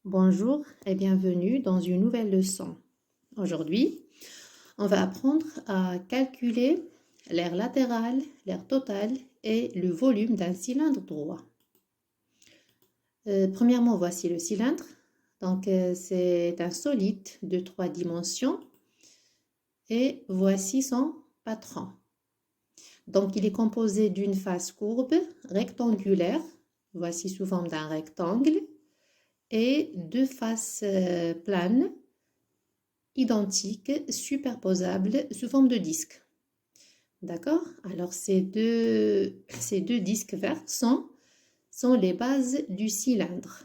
Bonjour et bienvenue dans une nouvelle leçon. Aujourd'hui, on va apprendre à calculer l'aire latérale, l'aire totale et le volume d'un cylindre droit. Premièrement, voici le cylindre. Donc, c'est un solide de 3 dimensions et voici son patron. Donc, il est composé d'une face courbe rectangulaire, voici sous forme d'un rectangle, et deux faces planes, identiques, superposables sous forme de disque. D'accord? Alors, ces deux disques verts sont les bases du cylindre.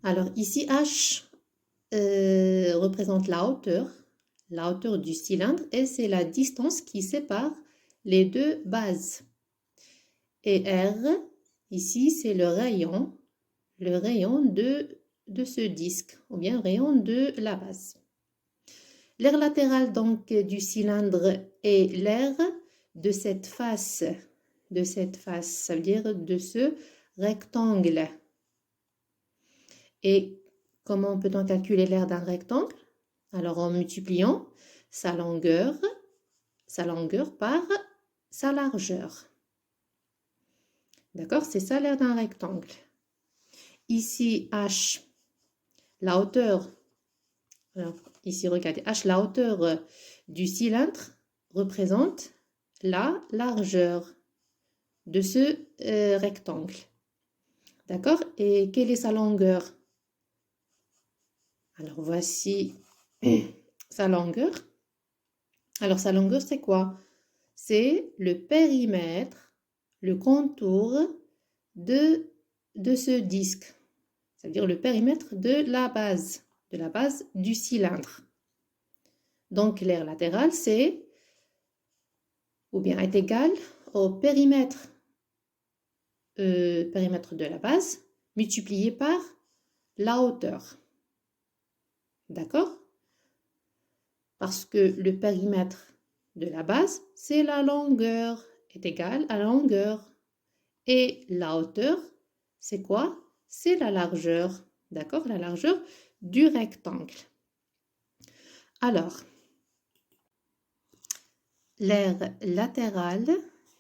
Alors, ici, H représente la hauteur du cylindre, et c'est la distance qui sépare les deux bases. Et R, ici, c'est le rayon de ce disque, ou bien rayon de la base. L'aire latérale donc du cylindre est l'aire de cette face, ça veut dire de ce rectangle. Et comment peut-on calculer l'aire d'un rectangle? Alors en multipliant sa longueur par sa largeur. D'accord? C'est ça l'aire d'un rectangle. Ici, H, la hauteur. Alors, ici, regardez, H, la hauteur du cylindre représente la largeur de ce rectangle. D'accord? Et quelle est sa longueur? Alors, voici sa longueur. Alors, sa longueur, c'est quoi? C'est le périmètre, le contour de ce disque. C'est-à-dire le périmètre de la base du cylindre. Donc, l'aire latérale, est égal au périmètre de la base multiplié par la hauteur. D'accord? Parce que le périmètre de la base, c'est la longueur, est égal à la longueur. Et la hauteur, c'est quoi? C'est la largeur. D'accord? La largeur du rectangle. Alors, l'aire latérale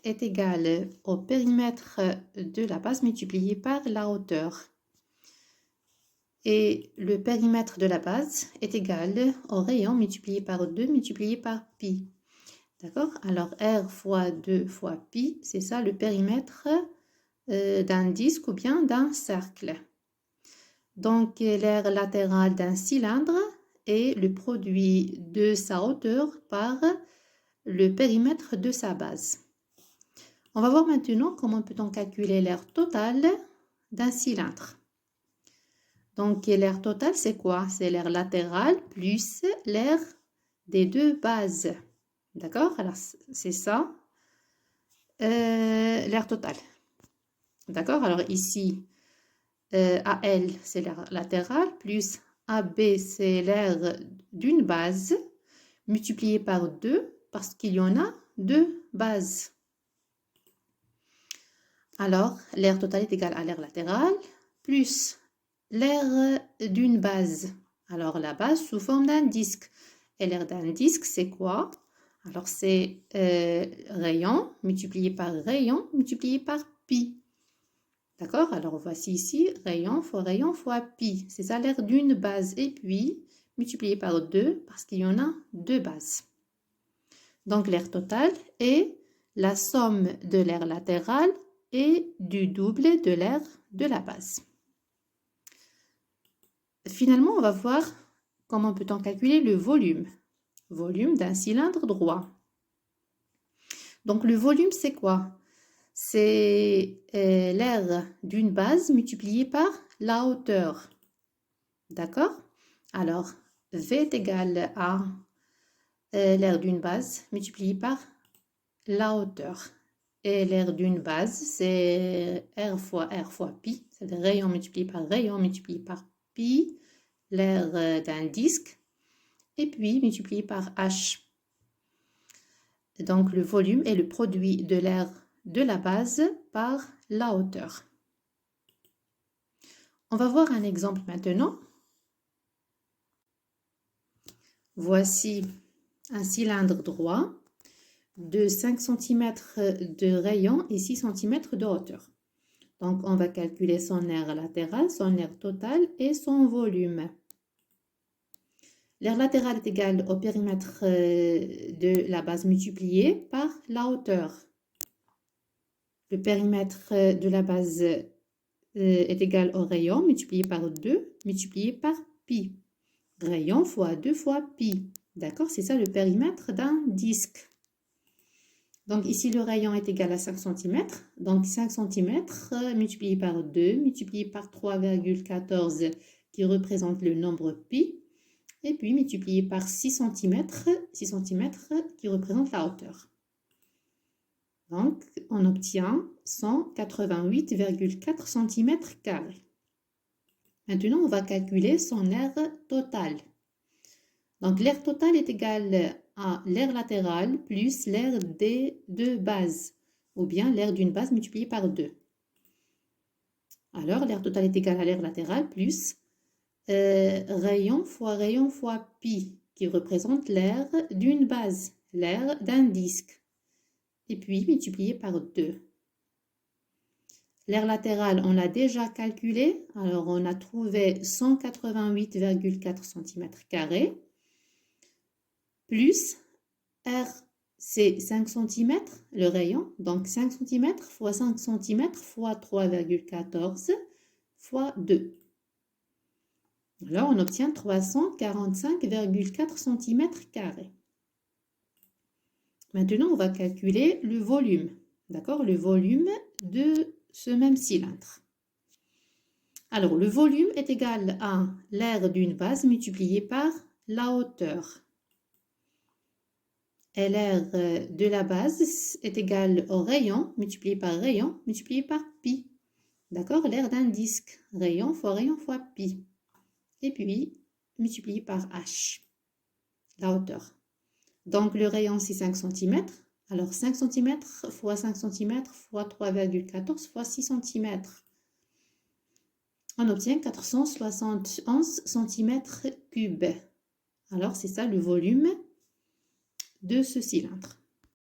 est égale au périmètre de la base multiplié par la hauteur. Et le périmètre de la base est égal au rayon multiplié par 2 multiplié par pi. D'accord? Alors, R fois 2 fois pi, c'est ça le périmètre d'un disque ou bien d'un cercle. Donc, l'aire latérale d'un cylindre est le produit de sa hauteur par le périmètre de sa base. On va voir maintenant comment peut-on calculer l'aire totale d'un cylindre. Donc, l'aire totale, c'est quoi? C'est l'aire latérale plus l'aire des deux bases. D'accord? Alors, c'est ça, l'aire totale. D'accord? Alors, ici, AL, c'est l'aire latérale, plus AB, c'est l'aire d'une base, multiplié par 2, parce qu'il y en a deux bases. Alors, l'aire totale est égale à l'aire latérale, plus l'aire d'une base. Alors, la base sous forme d'un disque. Et l'aire d'un disque, c'est quoi? Alors, c'est rayon multiplié par pi. D'accord? Alors, voici ici rayon fois pi. C'est ça l'aire d'une base. Et puis, multiplié par 2, parce qu'il y en a deux bases. Donc, l'aire totale est la somme de l'aire latérale et du double de l'aire de la base. Finalement, on va voir comment peut-on calculer le volume d'un cylindre droit. Donc, le volume, c'est quoi? C'est l'aire d'une base multipliée par la hauteur. D'accord? Alors, V est égal à l'aire d'une base multipliée par la hauteur. Et l'aire d'une base, c'est R fois pi, c'est-à-dire rayon multiplié par pi, l'aire d'un disque, et puis multiplié par H. Donc, le volume est le produit de l'aire de la base par la hauteur. On va voir un exemple maintenant. Voici un cylindre droit de 5 cm de rayon et 6 cm de hauteur. Donc, on va calculer son aire latérale, son aire totale et son volume. L'aire latérale est égale au périmètre de la base multiplié par la hauteur. Le périmètre de la base est égal au rayon multiplié par 2 multiplié par pi. Rayon fois 2 fois pi. D'accord? C'est ça le périmètre d'un disque. Donc ici, le rayon est égal à 5 cm. Donc 5 cm multiplié par 2 multiplié par 3,14 qui représente le nombre pi. Et puis multiplié par 6 cm qui représente la hauteur. Donc on obtient 188,4 cm². Maintenant, on va calculer son aire totale. Donc l'aire totale est égale à l'aire latérale plus l'aire des deux bases, ou bien l'aire d'une base multipliée par 2. Alors, l'aire totale est égale à l'aire latérale plus rayon fois pi, qui représente l'aire d'une base, l'aire d'un disque, et puis multiplié par 2. L'aire latérale, on l'a déjà calculé, alors on a trouvé 188,4 cm², plus R, c'est 5 cm, le rayon, donc 5 cm fois 5 cm fois 3,14 fois 2. Alors, on obtient 345,4 cm². Maintenant, on va calculer le volume, d'accord? Le volume de ce même cylindre. Alors, le volume est égal à l'aire d'une base multipliée par la hauteur. Et l'aire de la base est égale au rayon multiplié par pi. D'accord? L'aire d'un disque, rayon fois pi. Et puis, multiplié par h, la hauteur. Donc, le rayon, c'est 5 cm. Alors, 5 cm fois 5 cm fois 3,14 fois 6 cm. On obtient 471 cm3. Alors, c'est ça le volume de ce cylindre.